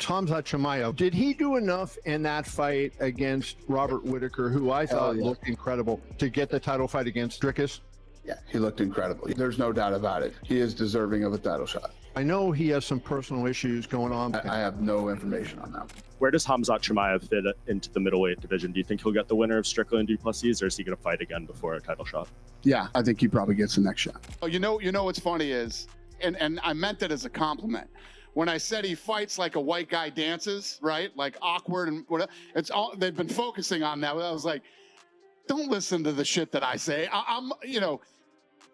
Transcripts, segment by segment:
Khamzat Chimaev, did he do enough in that fight against Robert Whittaker, who I thought looked incredible, to get the title fight against Dricus? Yeah, he looked incredible. There's no doubt about it. He is deserving of a title shot. I know he has some personal issues going on. I have no information on that. Where does Khamzat Chimaev fit into the middleweight division? Do you think he'll get the winner of Strickland and Plessis, or is he going to fight again before a title shot? Yeah, I think he probably gets the next shot. Oh, you know what's funny is, and I meant it as a compliment. When I said he fights like a white guy dances, right? Like awkward and whatever. It's all they've been focusing on that. I was like, don't listen to the shit that I say.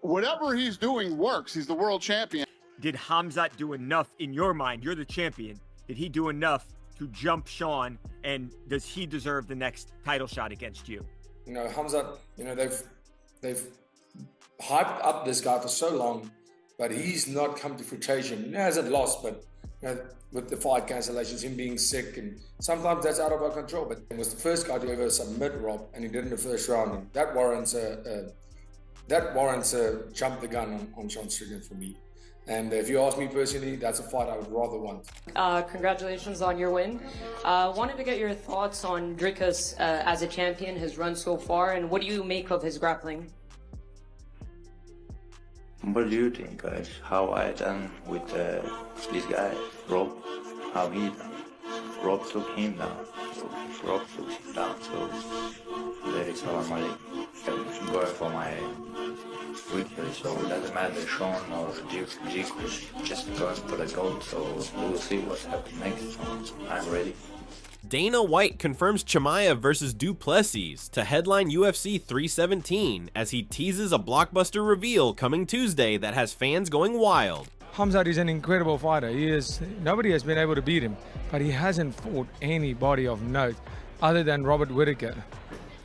Whatever he's doing works. He's the world champion. Did Khamzat do enough in your mind? You're the champion. Did he do enough to jump Sean? And does he deserve the next title shot against you? Khamzat, they've hyped up this guy for so long, but he's not come to fruition. He hasn't lost, but with the fight cancellations, him being sick, and sometimes that's out of our control. But he was the first guy to ever submit Rob, and he did in the first round. And that warrants a jump the gun on Sean Strickland for me. And if you ask me personally, that's a fight I would rather want. Congratulations on your win. Wanted to get your thoughts on Dricus as a champion, his run so far, and what do you make of his grappling? What do you think, guys? How I done with this guy, Rob? How he done? Rob took him down. So Rob took him down. So there is normally going for my victory. So it doesn't matter Sean or Dricus, just going for the gold. So we'll see what's happening next. So I'm ready. Dana White confirms Chimaev versus Du Plessis to headline UFC 317 as he teases a blockbuster reveal coming Tuesday that has fans going wild. Khamzat is an incredible fighter. Nobody has been able to beat him, but he hasn't fought anybody of note other than Robert Whittaker.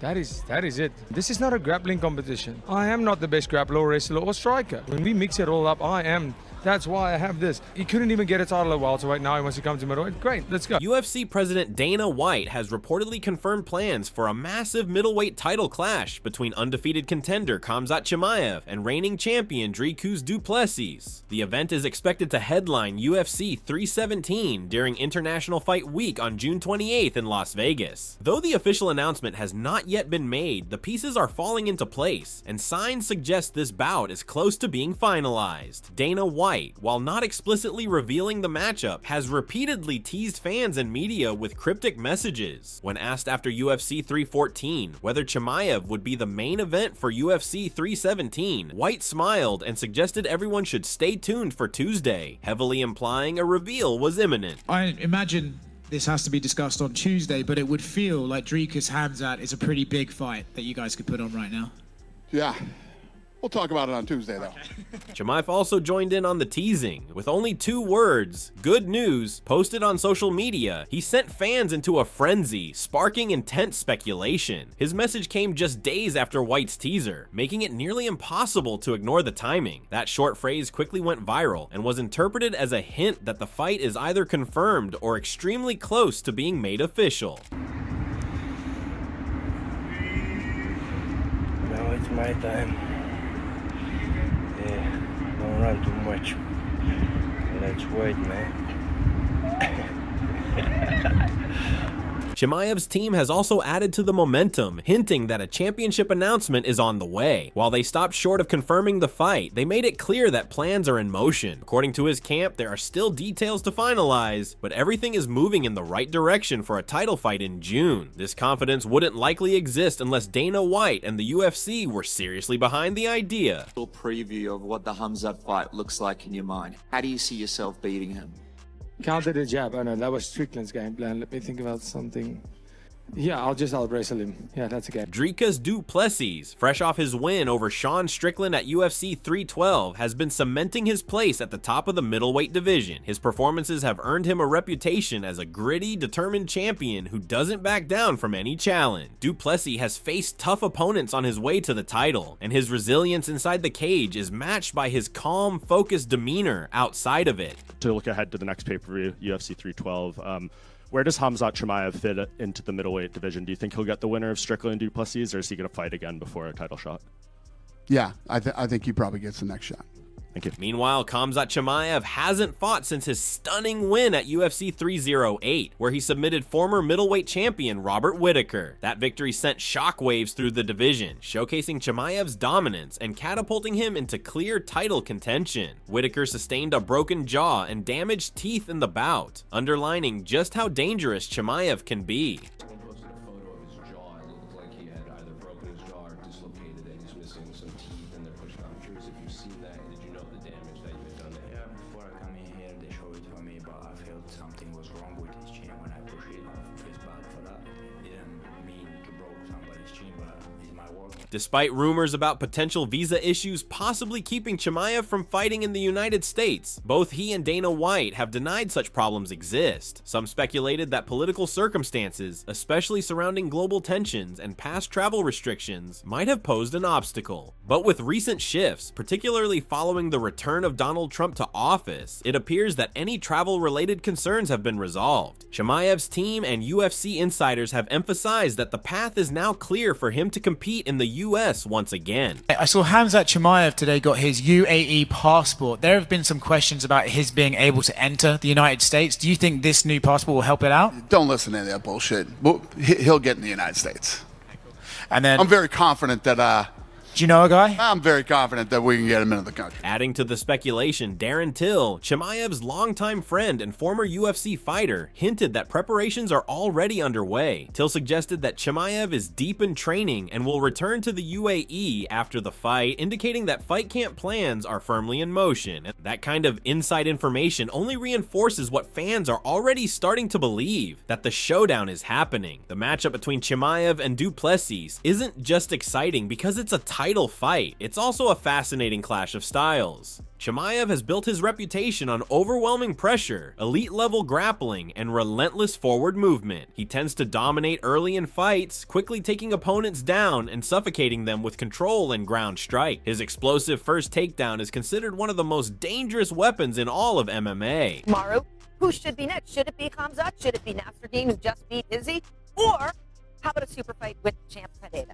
That is it. This is not a grappling competition. I am not the best grappler, wrestler, or striker. When we mix it all up, I am. That's why I have this. He couldn't even get a title at welterweight. Now he wants to come to middleweight. Great, let's go. UFC President Dana White has reportedly confirmed plans for a massive middleweight title clash between undefeated contender Khamzat Chimaev and reigning champion Dricus Du Plessis. The event is expected to headline UFC 317 during International Fight Week on June 28th in Las Vegas. Though the official announcement has not yet been made, the pieces are falling into place, and signs suggest this bout is close to being finalized. Dana White, while not explicitly revealing the matchup, has repeatedly teased fans and media with cryptic messages. When asked after UFC 314 whether Chimaev would be the main event for UFC 317, White smiled and suggested everyone should stay tuned for Tuesday, heavily implying a reveal was imminent. I imagine this has to be discussed on Tuesday, but it would feel like Dricus Khamzat is a pretty big fight that you guys could put on right now. Yeah. We'll talk about it on Tuesday, though. Chimaev also joined in on the teasing. With only 2 words, good news, posted on social media, he sent fans into a frenzy, sparking intense speculation. His message came just days after White's teaser, making it nearly impossible to ignore the timing. That short phrase quickly went viral and was interpreted as a hint that the fight is either confirmed or extremely close to being made official. Now it's my time. Don't run too much. Let's wait, man. Chimaev's team has also added to the momentum, hinting that a championship announcement is on the way. While they stopped short of confirming the fight, they made it clear that plans are in motion. According to his camp, there are still details to finalize, but everything is moving in the right direction for a title fight in June. This confidence wouldn't likely exist unless Dana White and the UFC were seriously behind the idea. A little preview of what the Khamzat fight looks like in your mind. How do you see yourself beating him? Counter the jab. Oh no, that was Strickland's game plan. Let me think about something. Yeah, I'll wrestle him. Yeah, that's okay. Dricus Du Plessis, fresh off his win over Sean Strickland at UFC 312, has been cementing his place at the top of the middleweight division. His performances have earned him a reputation as a gritty, determined champion who doesn't back down from any challenge. Du Plessis has faced tough opponents on his way to the title, and his resilience inside the cage is matched by his calm, focused demeanor outside of it. To look ahead to the next pay-per-view, UFC 312, where does Khamzat Chimaev fit into the middleweight division? Do you think he'll get the winner of Strickland and Du Plessis, or is he going to fight again before a title shot? Yeah, I think he probably gets the next shot. Thank you. Meanwhile, Khamzat Chimaev hasn't fought since his stunning win at UFC 308, where he submitted former middleweight champion Robert Whittaker. That victory sent shockwaves through the division, showcasing Chimaev's dominance and catapulting him into clear title contention. Whittaker sustained a broken jaw and damaged teeth in the bout, underlining just how dangerous Chimaev can be. Despite rumors about potential visa issues possibly keeping Chimaev from fighting in the United States, both he and Dana White have denied such problems exist. Some speculated that political circumstances, especially surrounding global tensions and past travel restrictions, might have posed an obstacle. But with recent shifts, particularly following the return of Donald Trump to office, it appears that any travel-related concerns have been resolved. Chimaev's team and UFC insiders have emphasized that the path is now clear for him to compete in the US once again. I saw Khamzat Chimaev today got his UAE passport. There have been some questions about his being able to enter the United States. Do you think this new passport will help it out? Don't listen to any of that bullshit. He'll get in the United States. And then I'm very confident that do you know a guy? I'm very confident that we can get him into the country. Adding to the speculation, Darren Till, Chimaev's longtime friend and former UFC fighter, hinted that preparations are already underway. Till suggested that Chimaev is deep in training and will return to the UAE after the fight, indicating that fight camp plans are firmly in motion. That kind of inside information only reinforces what fans are already starting to believe, that the showdown is happening. The matchup between Chimaev and du Plessis isn't just exciting because it's a title fight, it's also a fascinating clash of styles. Chimaev has built his reputation on overwhelming pressure, elite-level grappling, and relentless forward movement. He tends to dominate early in fights, quickly taking opponents down and suffocating them with control and ground strike. His explosive first takedown is considered one of the most dangerous weapons in all of MMA. Maru, who should be next? Should it be Khamzat? Should it be Nasruddin, who just beat Izzy? Or how about a super fight with Champ Pereira?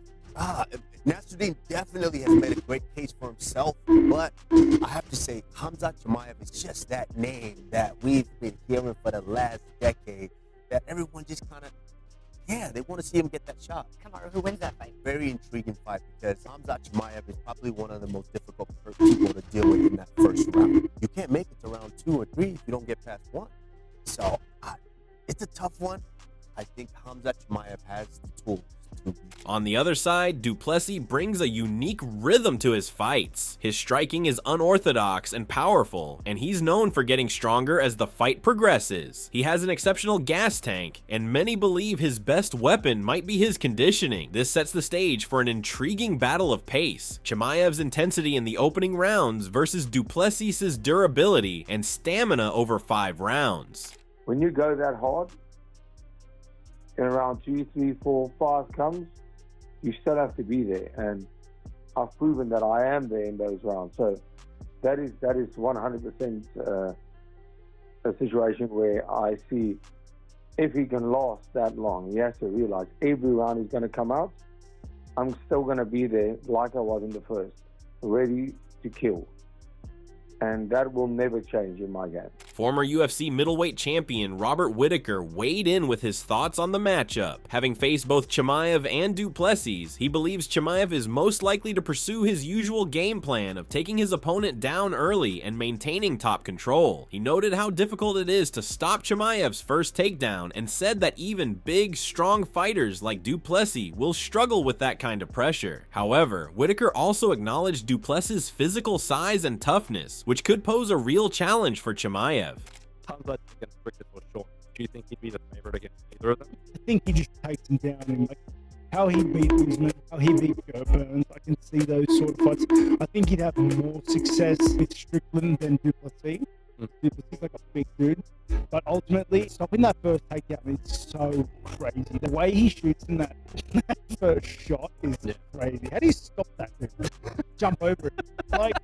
Nasruddin definitely has made a great case for himself, but I have to say Khamzat Chimaev is just that name that we've been hearing for the last decade, that everyone just kind of, they want to see him get that shot. Kamaru, who wins that fight? Very intriguing fight because Khamzat Chimaev is probably one of the most difficult people to deal with in that first round. You can't make it to round 2 or 3 if you don't get past 1. So it's a tough one. I think Khamzat Chimaev has the tools. On the other side, du Plessis brings a unique rhythm to his fights. His striking is unorthodox and powerful, and he's known for getting stronger as the fight progresses. He has an exceptional gas tank, and many believe his best weapon might be his conditioning. This sets the stage for an intriguing battle of pace. Chimaev's intensity in the opening rounds versus du Plessis' durability and stamina over 5 rounds. When you go that hard, in around 2, 3, 4, 5 comes, you still have to be there, and I've proven that I am there in those rounds. So that is 100% a situation where I see if he can last that long, he has to realize every round he's going to come out, I'm still going to be there like I was in the first, ready to kill. And that will never change in my game. Former UFC middleweight champion Robert Whittaker weighed in with his thoughts on the matchup. Having faced both Chimaev and du Plessis, he believes Chimaev is most likely to pursue his usual game plan of taking his opponent down early and maintaining top control. He noted how difficult it is to stop Chimaev's first takedown and said that even big, strong fighters like du Plessis will struggle with that kind of pressure. However, Whittaker also acknowledged du Plessis' physical size and toughness, which could pose a real challenge for Chimaev. Khamzat against Ricketts was short. Do you think he'd be the favorite against either of them? I think he just takes him down, and like how he beat Usman, how he beat Joe Burns. I can see those sort of fights. I think he'd have more success with Strickland than du Plessis. Du Plessis is like a big dude. But ultimately, stopping that first takedown is so crazy. The way he shoots in that first shot is crazy. How do you stop that thing? Jump over it. Like,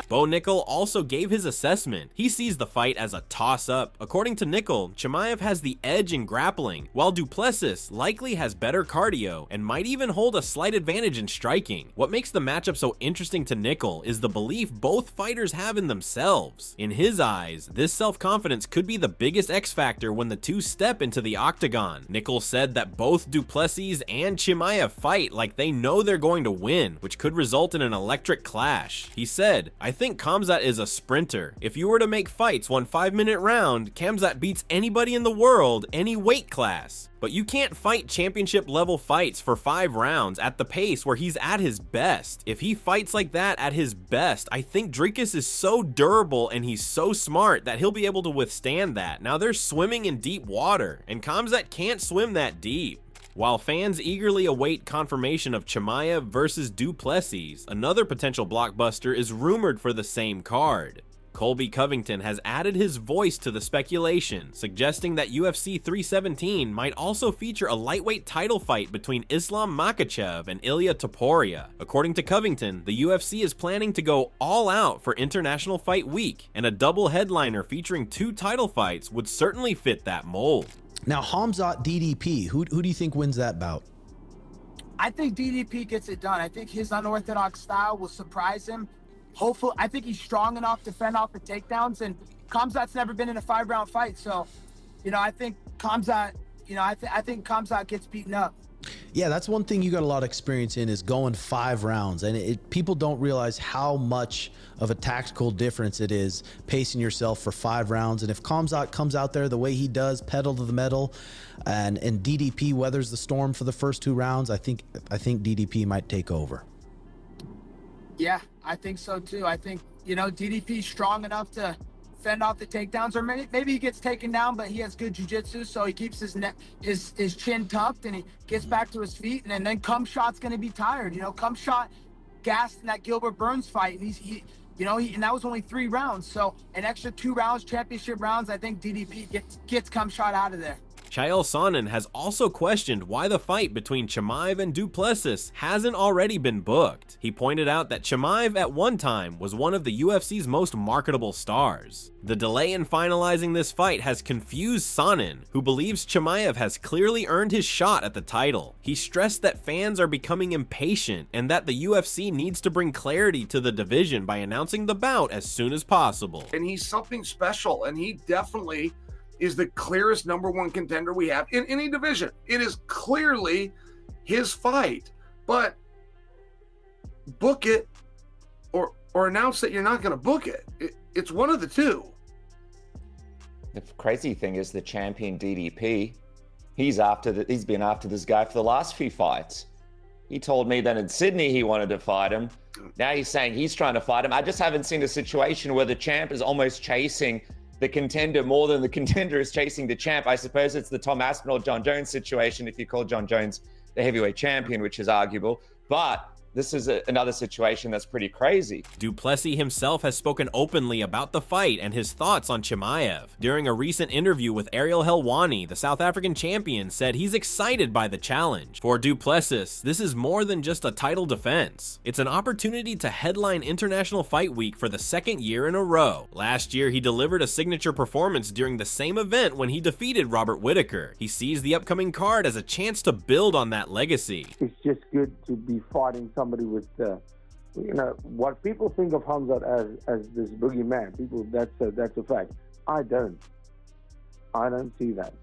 Bo Nickel also gave his assessment. He sees the fight as a toss-up. According to Nickel, Chimaev has the edge in grappling, while Du Plessis likely has better cardio and might even hold a slight advantage in striking. What makes the matchup so interesting to Nickel is the belief both fighters have in themselves. In his eyes, this self-confidence could be the biggest X factor when the two step into the octagon. Nickel said that both Du Plessis and Chimaev fight like they know they're going to win, which could result in an electric clash. He said, "I think Khamzat is a sprinter. If you were to make fights 1 5-minute round, Khamzat beats anybody in the world, any weight class. But you can't fight championship level fights for 5 rounds at the pace where he's at his best. If he fights like that at his best, I think Dricus is so durable and he's so smart that he'll be able to withstand that." Now they're swimming in deep water, and Khamzat can't swim that deep. While fans eagerly await confirmation of Chimaev versus Du Plessis, another potential blockbuster is rumored for the same card. Colby Covington has added his voice to the speculation, suggesting that UFC 317 might also feature a lightweight title fight between Islam Makhachev and Ilia Topuria. According to Covington, the UFC is planning to go all out for International Fight Week, and a double headliner featuring 2 title fights would certainly fit that mold. Now, Khamzat DDP, who do you think wins that bout? I think DDP gets it done. I think his unorthodox style will surprise him. Hopefully, I think he's strong enough to fend off the takedowns, and Khamzat's never been in a 5-round fight, so, I think Khamzat, I think Khamzat gets beaten up. Yeah, that's one thing you got a lot of experience in, is going 5 rounds, and people don't realize how much of a tactical difference it is pacing yourself for 5 rounds. And if Khamzat comes out there the way he does, pedal to the metal, and DDP weathers the storm for the first 2 rounds, I think DDP might take over. Yeah, I think so too. I think, DDP's strong enough to fend off the takedowns, or maybe he gets taken down, but he has good jiu-jitsu, so he keeps his chin tucked and he gets back to his feet, and then Cumshot's going to be tired. Cumshot gassed in that Gilbert Burns fight, and and that was only 3 rounds, so an extra 2 rounds, championship rounds, I think DDP gets Cumshot out of there. Chael Sonnen has also questioned why the fight between Chimaev and Du Plessis hasn't already been booked. He pointed out that Chimaev at one time was one of the UFC's most marketable stars. The delay in finalizing this fight has confused Sonnen, who believes Chimaev has clearly earned his shot at the title. He stressed that fans are becoming impatient and that the UFC needs to bring clarity to the division by announcing the bout as soon as possible. And he's something special, and he definitely is the clearest #1 contender we have in any division. It is clearly his fight, but book it or announce that you're not going to book it. It's one of the two. The crazy thing is the champion DDP, he's been after this guy for the last few fights. He told me that in Sydney he wanted to fight him. Now he's saying he's trying to fight him. I just haven't seen a situation where the champ is almost chasing the contender more than the contender is chasing the champ. I suppose it's the Tom Aspinall, John Jones situation, if you call John Jones the heavyweight champion, which is arguable. But this is another situation that's pretty crazy. Du Plessis himself has spoken openly about the fight and his thoughts on Chimaev. During a recent interview with Ariel Helwani, the South African champion said he's excited by the challenge. For Du Plessis, this is more than just a title defense. It's an opportunity to headline International Fight Week for the 2nd year in a row. Last year, he delivered a signature performance during the same event when he defeated Robert Whittaker. He sees the upcoming card as a chance to build on that legacy. It's just good to be fighting somebody with, what people think of Khamzat as this boogeyman. People, that's a fact. I don't see that.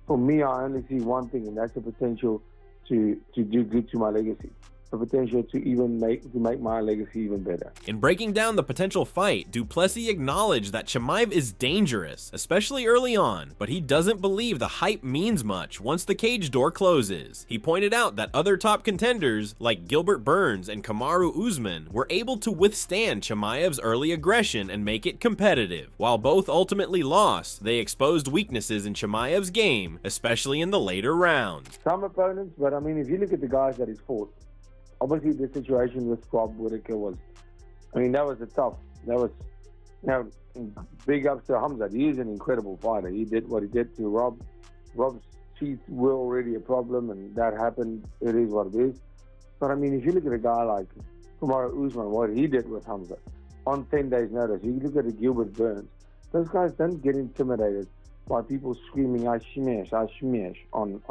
For me, I only see one thing, and that's the potential to do good to my legacy. The potential to even make my legacy even better. In breaking down the potential fight, Du Plessis acknowledged that Chimaev is dangerous, especially early on, but he doesn't believe the hype means much once the cage door closes. He pointed out that other top contenders, like Gilbert Burns and Kamaru Usman, were able to withstand Chimaev's early aggression and make it competitive. While both ultimately lost, they exposed weaknesses in Chimaev's game, especially in the later rounds. Some opponents, but I mean, if you look at the guys that he's fought, obviously the situation with Rob Whittaker was, that was Now, big ups to Khamzat. He is an incredible fighter. He did what he did to Rob. Rob's teeth were already a problem, and that happened. It is what it is. But I mean, if you look at a guy like Kamaru Usman, what he did with Khamzat on 10 days' notice, you look at a Gilbert Burns, those guys don't get intimidated by people screaming, I smash, on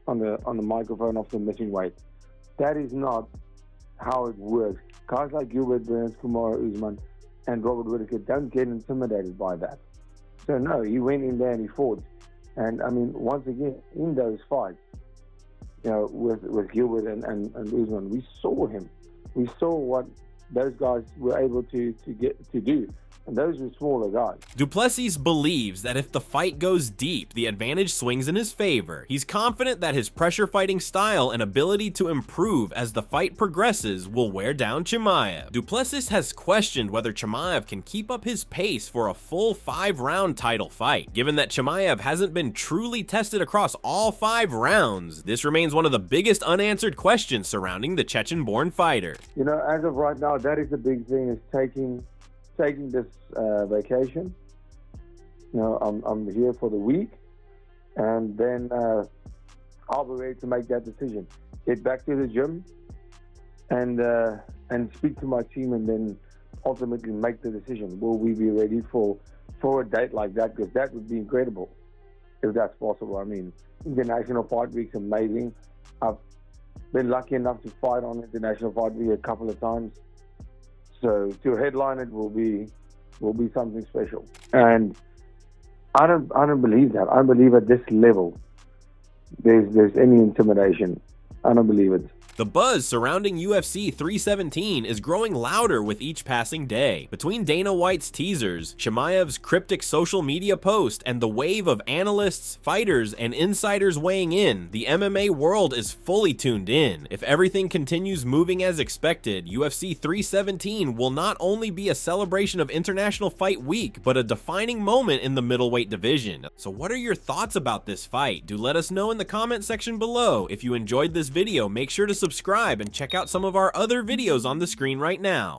the microphone off the missing weight. That is not how it works. Guys like Gilbert Burns, Kamaru Usman, and Robert Whittaker don't get intimidated by that. So no, he went in there and he fought. And I mean, once again, in those fights, you know, with Gilbert and Usman, we saw him. We saw what those guys were able to do. And those were smaller guys. Du Plessis believes that if the fight goes deep, the advantage swings in his favor. He's confident that his pressure fighting style and ability to improve as the fight progresses will wear down Chimaev. Du Plessis has questioned whether Chimaev can keep up his pace for a full 5-round title fight. Given that Chimaev hasn't been truly tested across all 5 rounds, this remains one of the biggest unanswered questions surrounding the Chechen-born fighter. You know, as of right now, that is the big thing, is taking this vacation. You know, I'm here for the week, and then I'll be ready to make that decision. Get back to the gym and speak to my team, and then ultimately make the decision. Will we be ready for a date like that? Because that would be incredible if that's possible. I mean, International Fight Week's amazing. I've been lucky enough to fight on International Fight Week a couple of times. So to headline it will be something special, and I don't believe that. I believe at this level there's any intimidation. I don't believe it. The buzz surrounding UFC 317 is growing louder with each passing day. Between Dana White's teasers, Chimaev's cryptic social media post, and the wave of analysts, fighters, and insiders weighing in, the MMA world is fully tuned in. If everything continues moving as expected, UFC 317 will not only be a celebration of International Fight Week, but a defining moment in the middleweight division. So what are your thoughts about this fight? Do let us know in the comment section below. If you enjoyed this video, make sure to subscribe and check out some of our other videos on the screen right now.